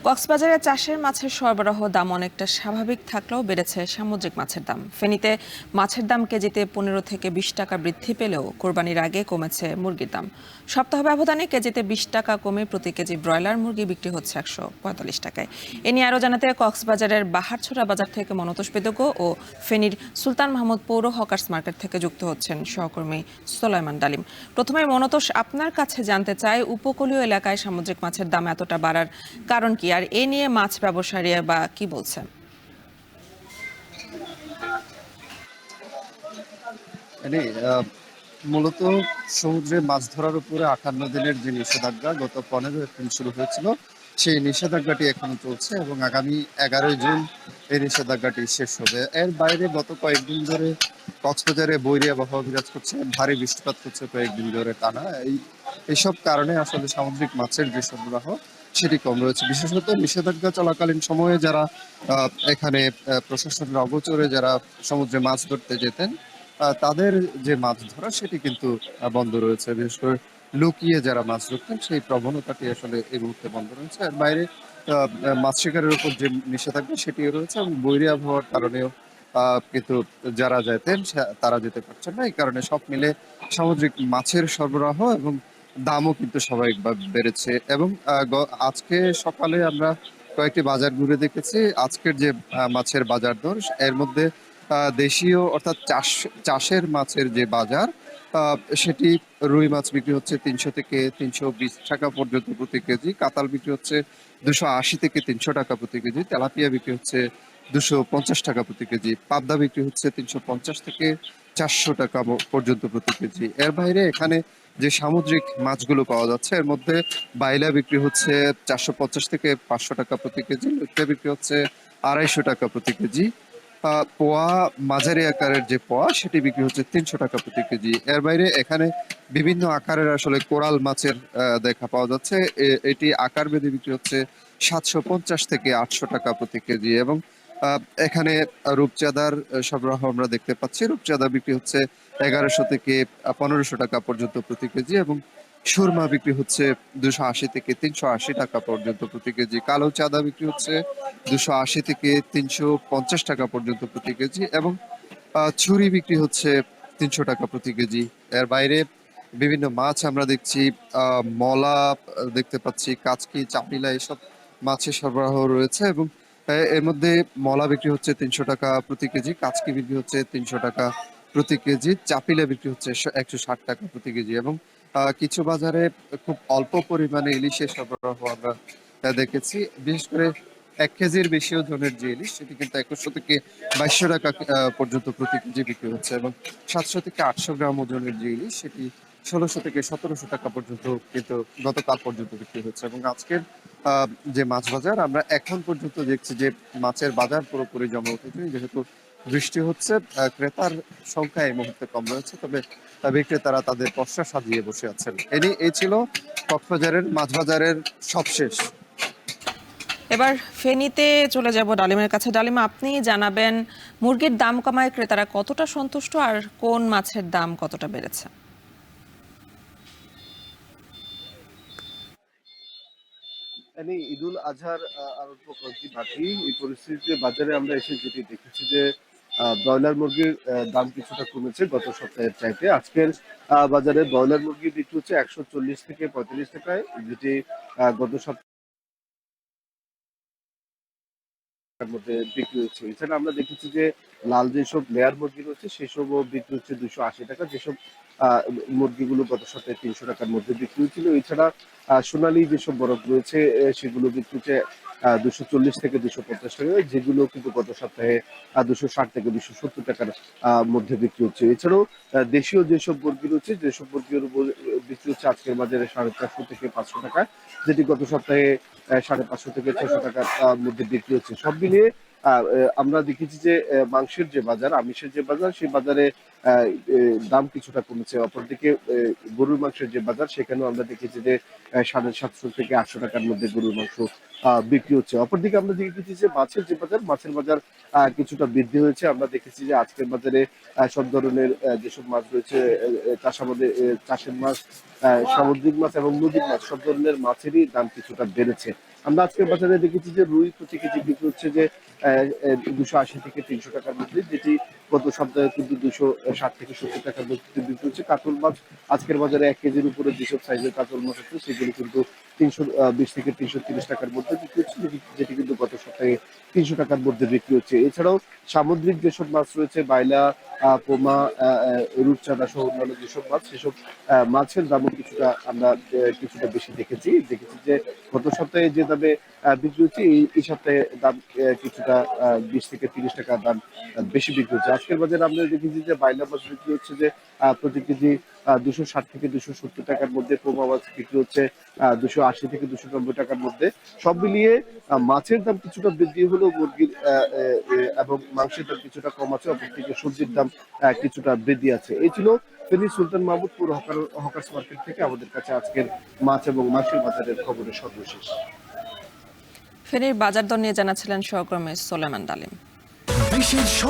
কক্সবাজারে চাষের মাছের সরবরাহ দাম অনেকটা স্বাভাবিক থাকলেও বেড়েছে সামুদ্রিক মাছের দাম। ফেনীতে মাছের দাম কেজিতে 15 থেকে 20 টাকা বৃদ্ধি পেলেও কোরবানির আগে কমেছে মুরগির দাম। সপ্তাহ ব্যবধানে কেজিতে 20 টাকা কমে প্রতি কেজি ব্রয়লার মুরগি বিক্রি হচ্ছে 145 টাকায়। এ নিয়ে আরও জানাতে কক্সবাজারের বাহারছড়া বাজার থেকে মনতোষ বেদগ্য ও ফেনীর সুলতান মাহমুদ পৌর হকার্স মার্কেট থেকে যুক্ত হচ্ছেন সহকর্মী সোলাইমান ডালিম। প্রথমে মনতোষ, আপনার কাছে জানতে চাই, উপকূলীয় এলাকায় সামুদ্রিক মাছের দাম এতটা বাড়ার কারণ কি, আর এ নিয়ে মাছ ব্যবসায়ীরা বা কি বলছেন? মানে মূলত সমুদ্রে মাছ ধরার উপরে 58 দিনের যে নিষেধাজ্ঞা গত 15 এপ্রিল শুরু হয়েছিল, সেই নিষেধাজ্ঞাটি এখনো চলছে এবং আগামী 11 জুন এই নিষেধাজ্ঞাটি শেষ হবে। এর বাইরে গত কয়েকদিন ধরে কক্সবাজারে বৈরী আবহাওয়া বিরাজ করছে, ভারী বৃষ্টিপাত হচ্ছে কয়েকদিন ধরে টানা। এইসব কারণে আসলে সামুদ্রিক মাছের যে সরবরাহ সেটি কম রয়েছে। বিশেষত নিষেধাজ্ঞা চলাকালীন সময়ে যারা এখানে প্রশাসনের অগোচরে যারা সমুদ্রে মাছ ধরতে যেতেন, তাদের যে মাছ ধরা সেটি কিন্তু বন্ধ রয়েছে। বিশেষ করে লুকিয়ে যারা মাছ ধরতেন সেই প্রবণতাটি আসলে এই মুহূর্তে বন্ধ রয়েছে। এর বাইরে মাছ শিকারের উপর যে নিষেধাজ্ঞা সেটিও রয়েছে এবং বৈরী আবহাওয়ার কারণেও কিন্তু যারা যেতেন তারা যেতে পারছেন না। এই কারণে সব মিলে সামুদ্রিক মাছের সরবরাহ এবং দামও কিন্তু স্বাভাবিকভাবে বেড়েছে। এবং আজকে সকালে আমরা কয়েকটি বাজার ঘুরে দেখেছি। আজকের যে মাছের বাজার দর, এর মধ্যে দেশীয় অর্থাৎ চাষের মাছের যে বাজার, সেটি রুই মাছ বিক্রি হচ্ছে 300 থেকে 320 টাকা পর্যন্ত প্রতি কেজি, কাতাল বিক্রি হচ্ছে 280 থেকে 300 টাকা প্রতি কেজি, তেলাপিয়া বিক্রি হচ্ছে 250 টাকা প্রতি কেজি, পাবদা বিক্রি হচ্ছে 350 থেকে 400 টাকা পর্যন্ত প্রতি কেজি। এর বাইরে এখানে যে সামুদ্রিক মাছগুলো পাওয়া যাচ্ছে, এর মধ্যে বাইলা বিক্রি হচ্ছে 450 থেকে 500 টাকা প্রতি কেজি, লইট্টা বিক্রি হচ্ছে 250 টাকা প্রতি কেজি, পোয়া মাঝারি আকারের যে পোয়া সেটি বিক্রি হচ্ছে 300 টাকা প্রতি কেজি। এর বাইরে এখানে বিভিন্ন আকারের আসলে কোরাল মাছের দেখা পাওয়া যাচ্ছে। এটি আকার ভেদে বিক্রি হচ্ছে 750 থেকে 800 টাকা প্রতি কেজি। এবং এখানে রূপচাঁদার সরবরাহ আমরা দেখতে পাচ্ছি। রূপচাঁদা বিক্রি হচ্ছে 1100 থেকে 1500 টাকা পর্যন্ত প্রতি কেজি এবং সুরমা বিক্রি হচ্ছে 280 থেকে 380 টাকা পর্যন্ত প্রতি কেজি। কালো চাঁদা বিক্রি হচ্ছে 280 থেকে 350 টাকা পর্যন্ত প্রতি কেজি এবং ছুরি বিক্রি হচ্ছে 300 টাকা প্রতি কেজি। এর বাইরে বিভিন্ন মাছ আমরা দেখছি, মলা দেখতে পাচ্ছি, কাচকি, চাপিলা, এসব মাছের সরবরাহ রয়েছে। এবং এর মধ্যে মলা বিক্রি হচ্ছে 300 টাকা প্রতি কেজি, কাচকি বিক্রি হচ্ছে 300 টাকা প্রতি কেজি, চাপিলা বিক্রি হচ্ছে 160 টাকা প্রতি কেজি। এবং কিছু বাজারে খুব অল্প পরিমাণে ইলিশের সরবরাহ আমরা দেখেছি। বিশেষ করে 1 কেজির বেশি ওজনের যে ইলিশ সেটি কিন্তু 2100 থেকে 2200 টাকা পর্যন্ত প্রতি কেজি বিক্রি হচ্ছে এবং 700 থেকে 800 গ্রাম ওজনের যে ইলিশ সেটি 1600 থেকে 1700 টাকা পর্যন্ত কিন্তু গতকাল পর্যন্ত বিক্রি হচ্ছে। এবং আজকের যে মাছ বাজার, আমরা এখন পর্যন্ত দেখছি যে মাছের বাজার পুরোপুরি জমে উঠেছে। যেহেতু বৃষ্টি হচ্ছে, ক্রেতার সংখ্যা এই মুহূর্তে কম রয়েছে, তবে বিক্রেতারা তাদের পসরা সাজিয়ে বসে আছেন। এই ছিল কক্সবাজারের মাছ বাজারের সবশেষ। এবার ফেনীতে চলে যাব ডালিমের কাছে। ডালিমা, আপনি জানাবেন মুরগির দাম কমায় ক্রেতারা কতটা সন্তুষ্ট, আর কোন মাছের দাম কতটা বেড়েছে? মানে ঈদুল আজহার আর অল্প কয়েকদিন বাকি। এই পরিস্থিতিতে বাজারে আমরা এসে যেটি দেখেছি যে ব্রয়লার মুরগির দাম কিছুটা কমেছে গত সপ্তাহের চাইতে। আজকের বাজারে ব্রয়লার মুরগি বিক্রি হচ্ছে 140 থেকে 45 টাকায়, যেটি গত সপ্তাহে মধ্যে বিক্রি হচ্ছে। এছাড়া আমরা দেখেছি যে লাল যেসব লেয়ার মুরগি রয়েছে সেসবও বিক্রি হচ্ছে 280 টাকা, যেসব আহ, মুরগিগুলো গত সপ্তাহে 300 টাকার মধ্যে বিক্রি হচ্ছিল। এছাড়া সোনালী যেসব বরফ রয়েছে সেগুলো বিক্রি হচ্ছে 240 থেকে 250 টাকা, যেগুলো কিন্তু গত সপ্তাহে 260 থেকে 270 টাকার মধ্যে বিক্রি হচ্ছে। এছাড়াও দেশীয় যেসব মুরগি রয়েছে, যেসব মুরগির বিক্রি হচ্ছে আজকের বাজারে 450 থেকে 500 টাকা, যেটি গত সপ্তাহে 550 থেকে 600 টাকার মধ্যে বিক্রি হচ্ছে। সব মিলিয়ে আমরা দেখেছি যে মাংসের যে বাজার, আমিষের যে বাজার, সেই বাজারে দাম কিছুটা কমেছে। অপরদিকে গরুর মাংসের যে বাজার, সেখানেও আমরা দেখেছি যে 750 থেকে 800 টাকার মধ্যে গরুর মাংস বিক্রি হচ্ছে। অপরদিকে আমরা দেখেছি যে মাছের যে বাজার, মাছের বাজার কিছুটা বৃদ্ধি হয়েছে। আমরা দেখেছি যে আজকের বাজারে সব ধরনের যেসব মাছ রয়েছে, চাষাবাদে চাষের মাছ, সামুদ্রিক মাছ এবং নদীর মাছ, সব ধরনের মাছেরই দাম কিছুটা বেড়েছে। আমরা আজকের বাজারে দেখেছি যে রুই প্রতি কেজি বিক্রি হচ্ছে যে 280 থেকে 300 টাকার মধ্যে, যেটি গত সপ্তাহে কিন্তু 260 থেকে 70 টাকার মধ্যে বিক্রি হচ্ছে। কাতল মাছ আজকের বাজারে 1 কেজির উপরে যেসব সাইজের কাতল মাছ আছে সেগুলো কিন্তু 320 থেকে 330 টাকার মধ্যে বিক্রি হচ্ছে, যেটি কিন্তু গত সপ্তাহে 300 টাকার মধ্যে বিক্রি হচ্ছে। এছাড়াও সামুদ্রিক যেসব মাছ রয়েছে, বাইলা, পোমা, রূপচাঁদা সহ অন্যান্য যেসব মাছ, সেসব মাছের দামও কিছুটা বেশি দেখেছি যে গত সপ্তাহে যে দামে বিক্রি হচ্ছে এই সপ্তাহে দাম কিছুটা 20 থেকে 30 টাকা দাম বেশি বিক্রি হচ্ছে। আজকের বাজারে আমরা দেখেছি যে বাইলা মাছ বিক্রি হচ্ছে যে প্রতি কেজি 260 থেকে 270 টাকার মধ্যে, পোমা মাছ বিক্রি হচ্ছে 280 থেকে 290 টাকার মধ্যে। সব মিলিয়ে মাছের দাম কিছুটা বৃদ্ধি হলেও মুরগির এবং মাংসের দাম কিছুটা কম আছে, অপরদিকে সবজির দাম কিছুটা বৃদ্ধি আছে। এই ছিল ফেনী সুলতান মাহমুদপুর হকার্স মার্কেট থেকে আমাদের কাছে আজকের মাছ এবং মাংসের বাজারের খবরের সর্বশেষ। ফেনীর বাজার দর নিয়ে জানাচ্ছিলেন সহকর্মী সোলেমান ডালিম।